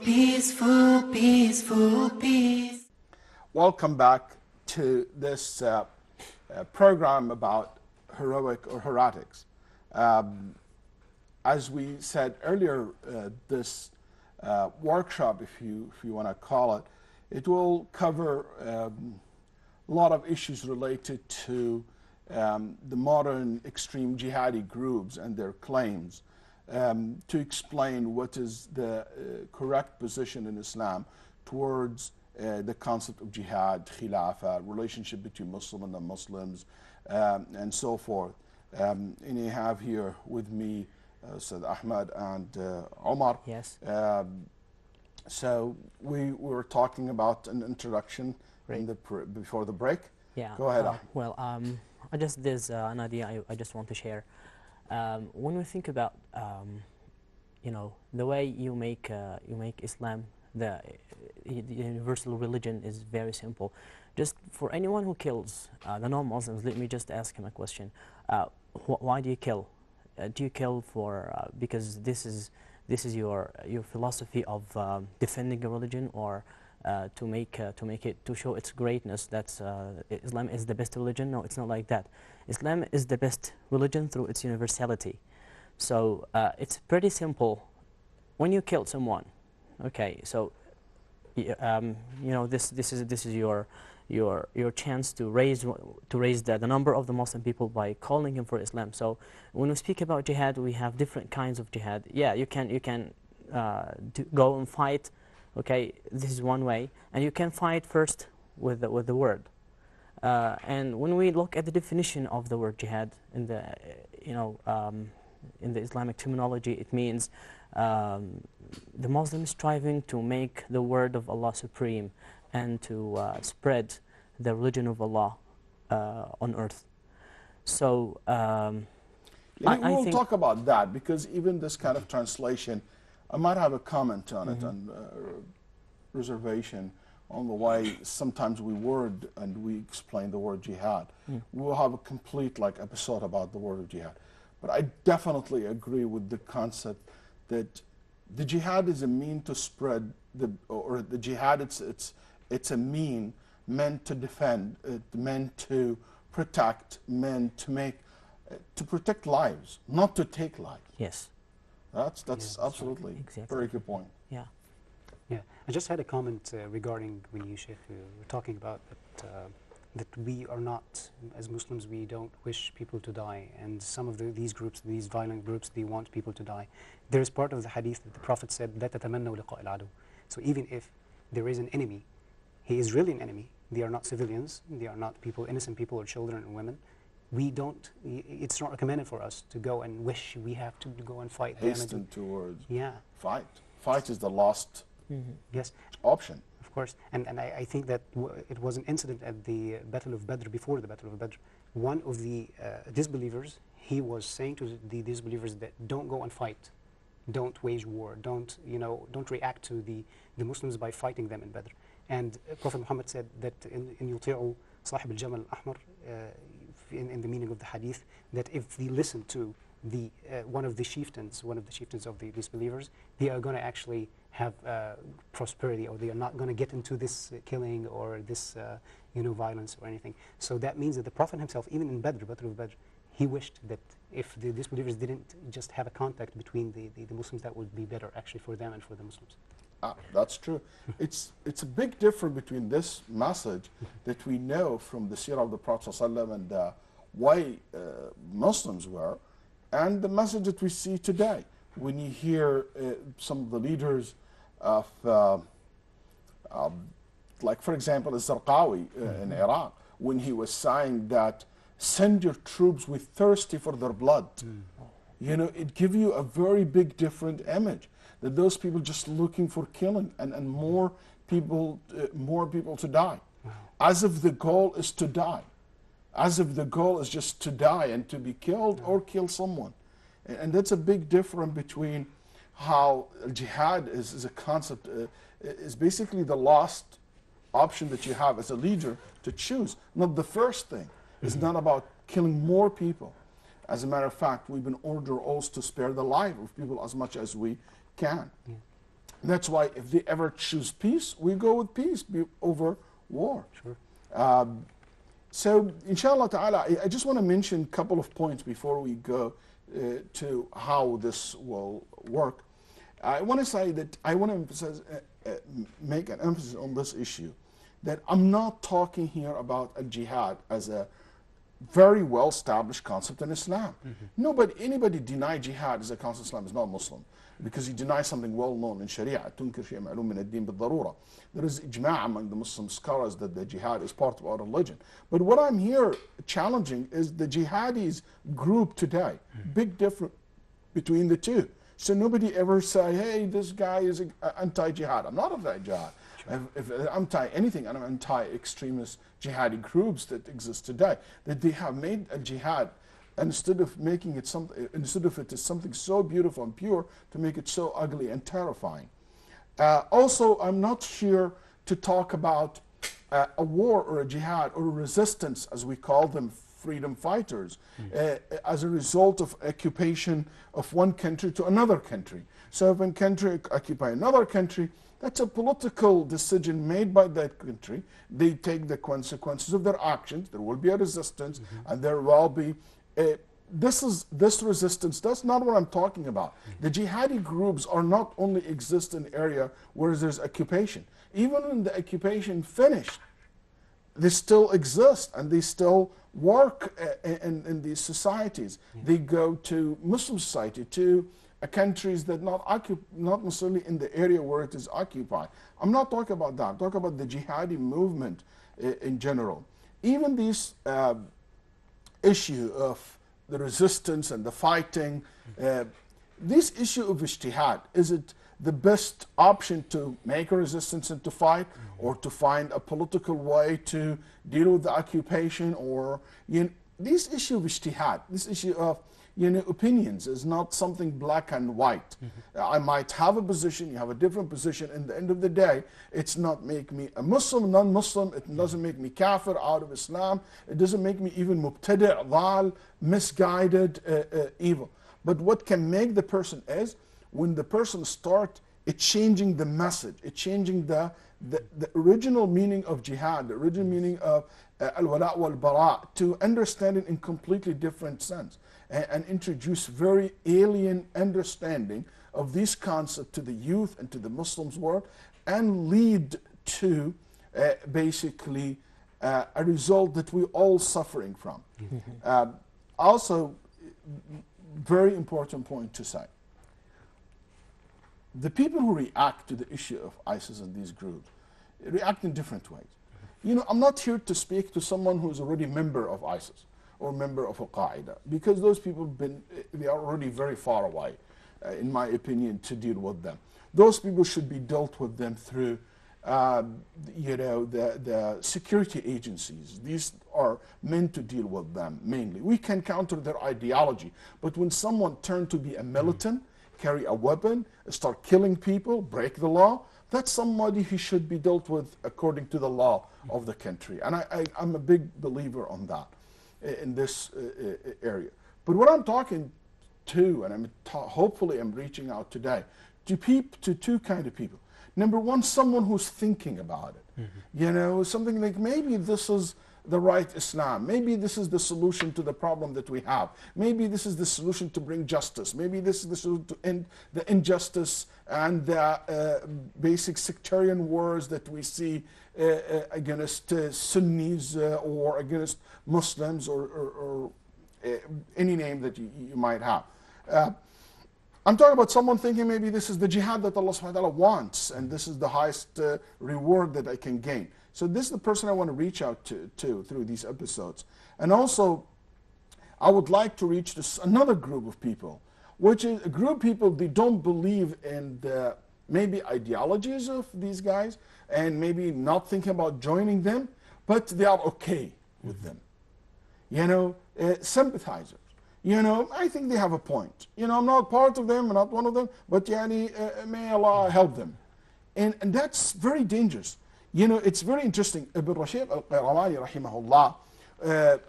peaceful, peaceful, peace. Welcome back to this program about heroic or heretics. As we said earlier, this workshop, if you want to call it, it will cover a lot of issues related to the modern extreme jihadi groups and their claims, to explain what is the correct position in Islam towards the concept of jihad, khilafah, relationship between Muslim and non-Muslims, and so forth. And I have here with me Said Ahmed and Omar. Yes. So we were talking about an introduction in before the break. Yeah. Go ahead, Ahmed. There's an idea I just want to share. When we think about, the way you make Islam the universal religion is very simple. Just for anyone who kills the non-Muslims, let me just ask him a question. Why do you kill? Do you kill for because this is your philosophy of defending a religion, or to show its greatness? That's Islam is the best religion. No, it's not like that. Islam is the best religion through its universality. So it's pretty simple. When you kill someone, okay, so this is your chance to raise the number of the Muslim people by calling him for Islam. So when we speak about jihad, we have different kinds of jihad. Yeah, you can go and fight. Okay, this is one way, and you can fight first with the word. And when we look at the definition of the word jihad in the in the Islamic terminology, it means the Muslims striving to make the word of Allah supreme and to spread the religion of Allah on earth. So we'll talk about that, because even this kind of translation, I might have a comment on it, and reservation on the way sometimes we word and we explain the word jihad. We'll have a complete episode about the word of jihad. But I definitely agree with the concept that the jihad is a mean to spread the jihad. It's a mean meant to defend, meant to protect, meant to protect lives, not to take lives. Yes. That's absolutely exactly. Very good point. Yeah. Yeah. I just had a comment regarding when you were talking about that we are not, as Muslims, we don't wish people to die, and some of these groups, these violent groups, they want people to die. There is part of the hadith that the Prophet said, لا تتمنوا لقاء العدو. So even if there is an enemy, he is really an enemy. They are not civilians. They are not people, innocent people or children and women. We don't. It's not recommended for us to go and wish we have to go and fight them. Hasten towards fight. Fight is the last yes option. Of course, and I think that it was an incident at the Battle of Badr, before the Battle of Badr. One of the disbelievers, he was saying to the disbelievers that don't go and fight, don't wage war, don't react to the Muslims by fighting them in Badr. And Prophet Muhammad said that in يطيعوا صاحب الجمل الأحمر, in the meaning of the hadith, that if they listen to the one of the chieftains of the disbelievers, they are going to actually have prosperity, or they are not going to get into this killing or this violence or anything. So that means that the Prophet himself, even in Battle of Badr, he wished that if the disbelievers didn't just have a contact between the Muslims, that would be better actually for them and for the Muslims. That's true. It's a big difference between this message that we know from the seerah of the Prophet ﷺ and the way Muslims were, and the message that we see today. When you hear some of the leaders of, like for example, Zarqawi in Iraq, when he was saying that send your troops, we're thirsty for their blood. It gives you a very big different image. That those people just looking for killing and more people to die. Wow. As if the goal is to die. As if the goal is just to die and to be killed or kill someone. And that's a big difference between how jihad is a concept, is basically the last option that you have as a leader to choose, not the first thing. It's not about killing more people. As a matter of fact, we've been ordered also to spare the life of people as much as we can. That's why if they ever choose peace, we go with peace over war. Sure. So, inshallah ta'ala, I just want to mention a couple of points before we go to how this will work. I want to say that I want to emphasize, make an emphasis on this issue, that I'm not talking here about al-jihad as a very well-established concept in Islam. Anybody deny jihad as a concept in Islam is not Muslim, because he denies something well-known in Sharia. تنكر شيء معلوم من الدين بالضرورة. There is ijma' among the Muslim scholars that the jihad is part of our religion. But what I'm here challenging is the jihadis group today. Big difference between the two. So nobody ever say, hey, this guy is anti-jihad. I'm not anti-jihad. If I'm anti-anything, I'm anti-extremist jihadi groups that exist today. That they have made a jihad, instead of making it something, instead of it is something so beautiful and pure, to make it so ugly and terrifying. Also, I'm not here to talk about a war or a jihad or a resistance, as we call them, freedom fighters, as a result of occupation of one country to another country. So if one country occupy another country, that's a political decision made by that country. They take the consequences of their actions. There will be a resistance, and there will be this resistance. That's not what I'm talking about. The jihadi groups are not only exist in area where there's occupation. Even when the occupation finished, they still exist and they still work in these societies. They go to Muslim society, to countries that not necessarily in the area where it is occupied. I'm not talking about that. I'm talking about the jihadi movement in general. Even this issue of the resistance and the fighting, this issue of ijtihad, is it the best option to make a resistance and to fight, or to find a political way to deal with the occupation? Or this issue of ijtihad, this issue of opinions is not something black and white. I might have a position, you have a different position. In the end of the day, it's not make me a Muslim, non-Muslim. It doesn't make me kafir, out of Islam. It doesn't make me even mubtadi', dhal, misguided, evil. But what can make the person is when the person start changing the message, changing the original meaning of jihad, the original meaning of al-wala' wal-bara', to understand it in completely different sense, and introduce very alien understanding of this concept to the youth and to the Muslims world, and lead to basically a result that we're all suffering from. Also, very important point to say, the people who react to the issue of ISIS and these groups react in different ways. I'm not here to speak to someone who is already a member of ISIS or member of Al-Qaeda, because those people they are already very far away, in my opinion, to deal with them. Those people should be dealt with them through the security agencies. These are meant to deal with them mainly. We can counter their ideology, but when someone turns to be a militant, carry a weapon, start killing people, break the law, that's somebody who should be dealt with according to the law of the country. And I'm a big believer on that in this area. But what I'm talking to, and hopefully I'm reaching out today, to two kind of people. Number one, someone who's thinking about it. Something like, maybe this is the right Islam. Maybe this is the solution to the problem that we have. Maybe this is the solution to bring justice. Maybe this is the solution to end the injustice and the basic sectarian wars that we see against Sunnis or against Muslims, or any name that you might have. I'm talking about someone thinking maybe this is the jihad that Allah subhanahu wa ta'ala wants, and this is the highest reward that I can gain. So this is the person I want to reach out to through these episodes. And also, I would like to reach this another group of people, which is a group of people, they don't believe in the maybe ideologies of these guys, and maybe not thinking about joining them, but they are okay with them. Sympathizers. I think they have a point. I'm not part of them, I'm not one of them, but may Allah help them. And that's very dangerous. It's very interesting. Ibn Rashid al-Qayrawani, rahimahullah,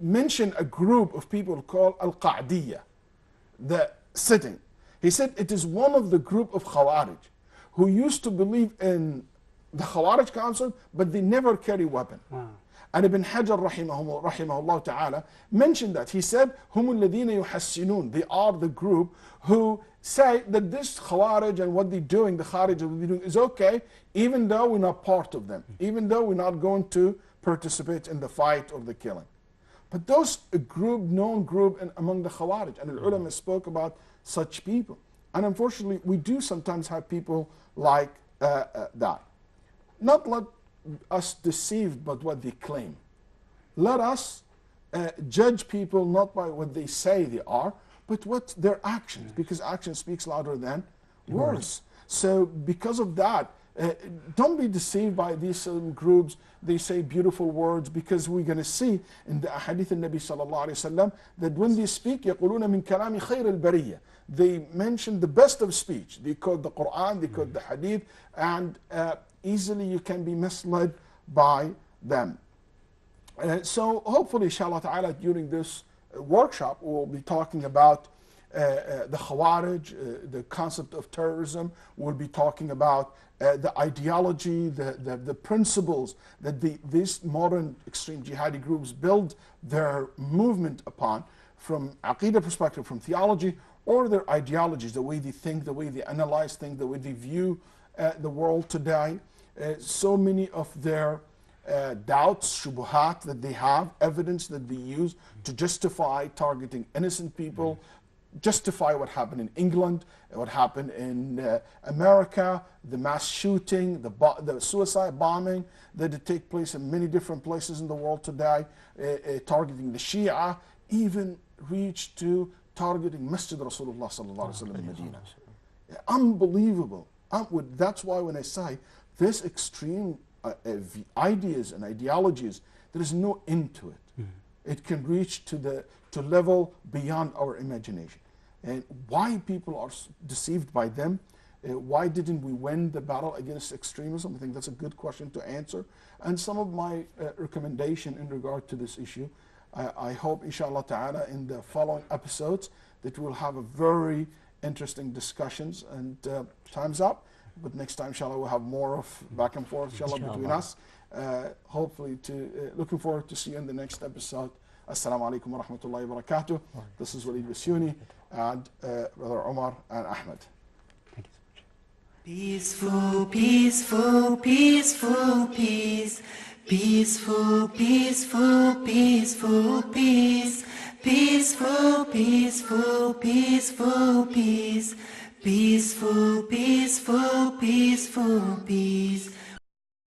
mentioned a group of people called Al-Qa'diyya, the sitting. He said it is one of the group of Khawarij who used to believe in the Khawarij concept, but they never carry weapon. Wow. And Ibn Hajar rahimahullah ta'ala mentioned that. He said, هُمُ الَّذِينَ يُحَسِّنُونَ. They are the group who say that this Khawarij and what they're doing, the Kharij and what they're doing is okay, even though we're not part of them, even though we're not going to participate in the fight or the killing. But those group, known group among the Khawarij, and the ulama spoke about such people. And unfortunately, we do sometimes have people like that. Not let us deceived by what they claim. Let us judge people not by what they say they are, but what their actions, because action speaks louder than words. So because of that, don't be deceived by these groups. They say beautiful words, because we're going to see in the hadith of Nabi sallallahu alayhi wasallam that when they speak, يَقُولُونَ مِنْ كَلَامِ خَيْرِ الْبَرِيَّةِ. They mention the best of speech. They quote the Quran, they quote the hadith, and easily you can be misled by them. So hopefully, inshallah ta'ala, during this workshop, we'll be talking about the Khawarij, the concept of terrorism. We'll be talking about the ideology, the principles that these modern extreme jihadi groups build their movement upon, from aqidah perspective, from theology, or their ideologies, the way they think, the way they analyze things, the way they view the world today. So many of their doubts, shubuhat that they have, evidence that they use to justify targeting innocent people, justify what happened in England, what happened in America, the mass shooting, the suicide bombing that take place in many different places in the world today, targeting the Shia, even reached to targeting Masjid Rasulullah sallallahu alaihi wasallam in Medina. Unbelievable. That's why when I say this extreme ideas and ideologies, there is no end to it. It can reach to level beyond our imagination. And why people are deceived by them? Why didn't we win the battle against extremism? I think that's a good question to answer. And some of my recommendation in regard to this issue, I hope, inshallah ta'ala, in the following episodes that we'll have a very interesting discussions. And time's up, but next time, inshallah, we'll have more of back and forth, inshallah, between us. Hopefully, looking forward to see you in the next episode. Assalamu alaikum wa rahmatullahi wa barakatuh. This is Waleed Basyouni and Brother Omar and Ahmed. Thank you so much. Peaceful, peaceful, peaceful, peace. Peaceful, peaceful, peaceful, peace. Peaceful, peaceful, peaceful, peace. Peaceful, peaceful, peaceful, peace.